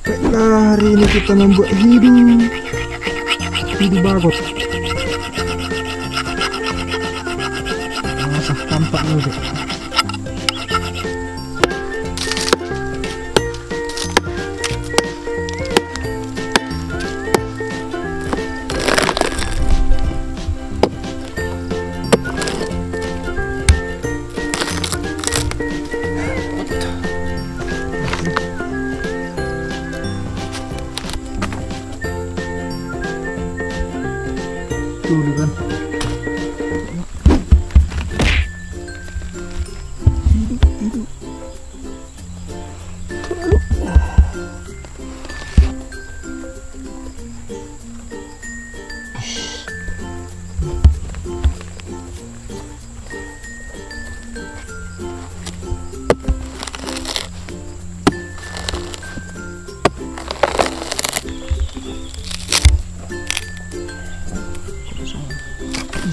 Baiklah, hari ini kita membuat hidu bagot. Masa tampak juga. Dulu kan hidup.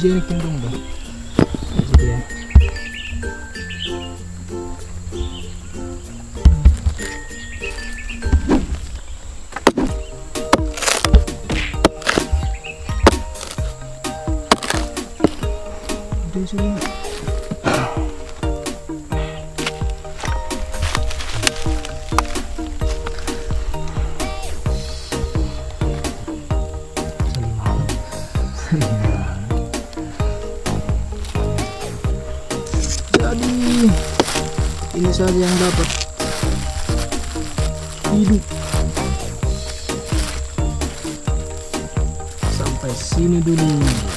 Jekin dong dah. Jadi ya. Udah sini. Jadi ini saja yang dapat hidup. Sampai sini dulu.